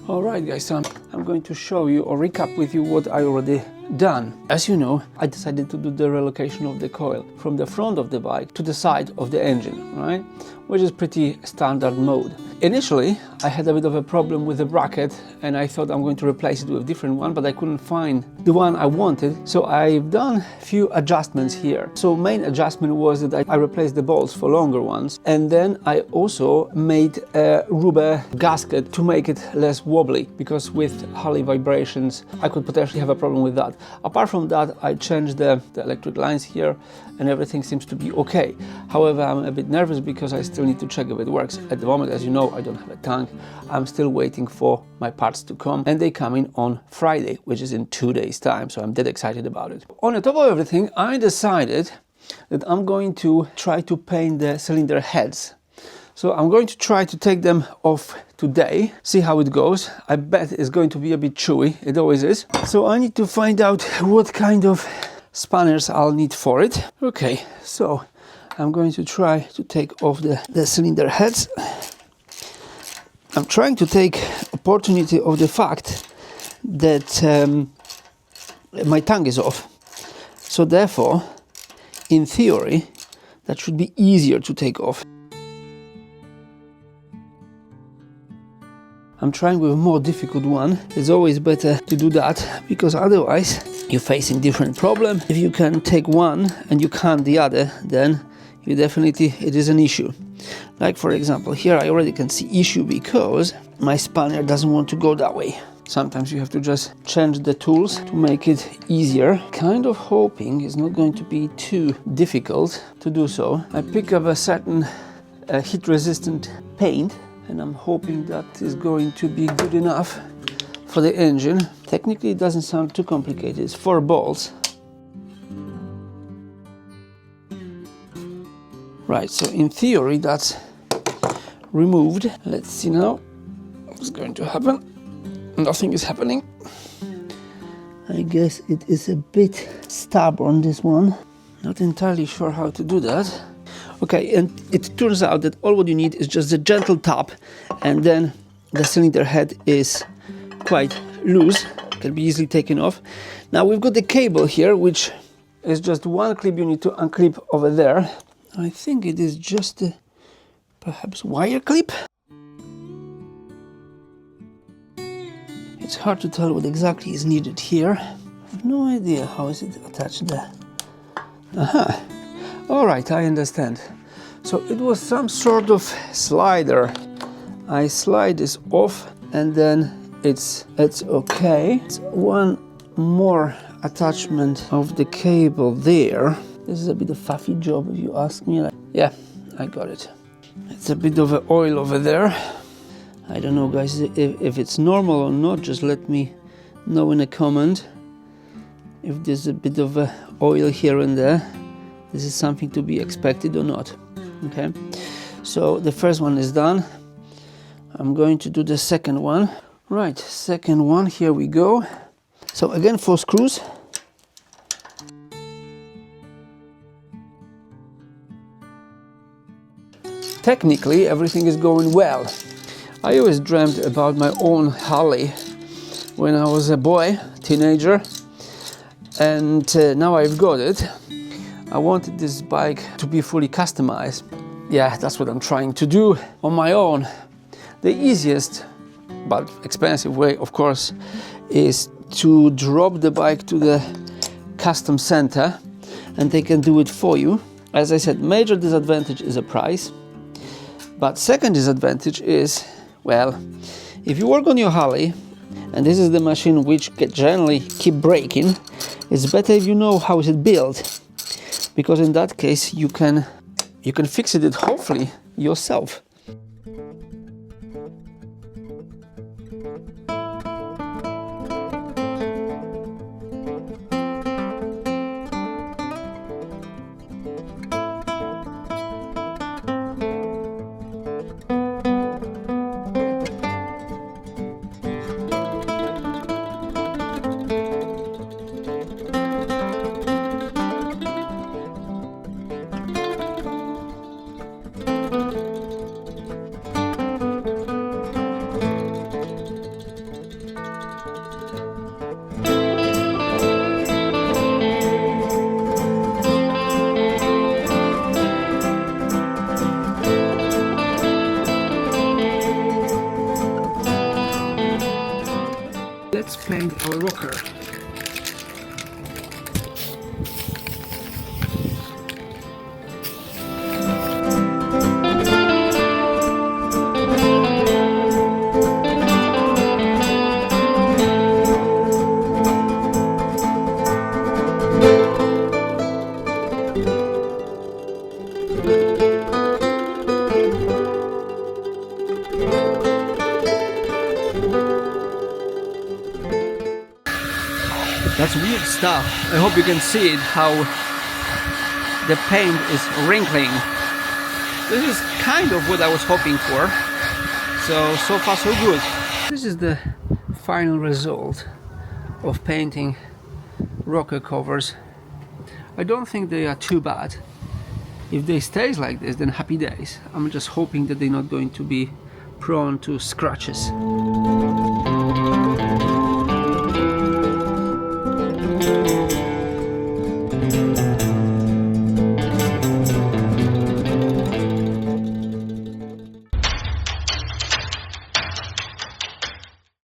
Alright guys, so I'm going to show you or recap with you what I already done. As you know, I decided to do the relocation of the coil from the front of the bike to the side of the engine, right? Which is pretty standard mode. Initially, I had a bit of a problem with the bracket and I thought I'm going to replace it with a different one, but I couldn't find the one I wanted. So I've done a few adjustments here. So main adjustment was that I replaced the bolts for longer ones. And then I also made a rubber gasket to make it less wobbly, because with Harley vibrations, I could potentially have a problem with that. Apart from that, I changed the electric lines here and everything seems to be okay. However, I'm a bit nervous because I still need to check if it works. At the moment, as you know, I don't have a tank. I'm still waiting for my parts to come and they come in on Friday, which is in 2 days time. So I'm dead excited about it. On the top of everything, I decided that I'm going to try to paint the cylinder heads. So I'm going to try to take them off today, see how it goes. I bet it's going to be a bit chewy, it always is. So I need to find out what kind of spanners I'll need for it. Okay, so I'm going to try to take off the cylinder heads. I'm trying to take opportunity of the fact that my tank is off. So therefore, in theory, that should be easier to take off. I'm trying with a more difficult one. It's always better to do that, because otherwise you're facing different problem. If you can take one and you can't the other, then you definitely, it is an issue. Like for example, here I already can see issue because my spanner doesn't want to go that way. Sometimes you have to just change the tools to make it easier. Kind of hoping it's not going to be too difficult to do so. I pick up a certain heat resistant paint, and I'm hoping that is going to be good enough for the engine. Technically it doesn't sound too complicated. It's 4 bolts. Right, so in theory that's removed. Let's see now what's going to happen. Nothing is happening. I guess it is a bit stubborn, this one. Not entirely sure how to do that. Okay, and it turns out that all what you need is just a gentle tap, and then the cylinder head is quite loose, can be easily taken off. Now we've got the cable here, which is just one clip you need to unclip over there. I think it is just a perhaps wire clip. It's hard to tell what exactly is needed here. I have no idea how is it attached there. Aha. All right, I understand. So it was some sort of slider. I slide this off and then it's okay. It's one more attachment of the cable there. This is a bit of faffy job if you ask me. Yeah, I got it. It's a bit of oil over there. I don't know guys if it's normal or not, just let me know in a comment if there's a bit of oil here and there. This is something to be expected or not. Okay, so the first one is done. I'm going to do the second one. Right, second one, here we go. So again, 4 screws. Technically, everything is going well. I always dreamt about my own Harley when I was a boy, teenager, and now I've got it. I wanted this bike to be fully customized. Yeah, that's what I'm trying to do on my own. The easiest but expensive way, of course, is to drop the bike to the custom center and they can do it for you. As I said, major disadvantage is the price. But second disadvantage is, well, if you work on your Harley and this is the machine which generally keep breaking, it's better if you know how is it built, because in that case you can fix it hopefully yourself. let's paint our rocker. That's weird stuff. I hope you can see it, how the paint is wrinkling. This is kind of what I was hoping for. So far so good. This is the final result of painting rocker covers. I don't think they are too bad. If they stays like this, then happy days. I'm just hoping that they're not going to be prone to scratches.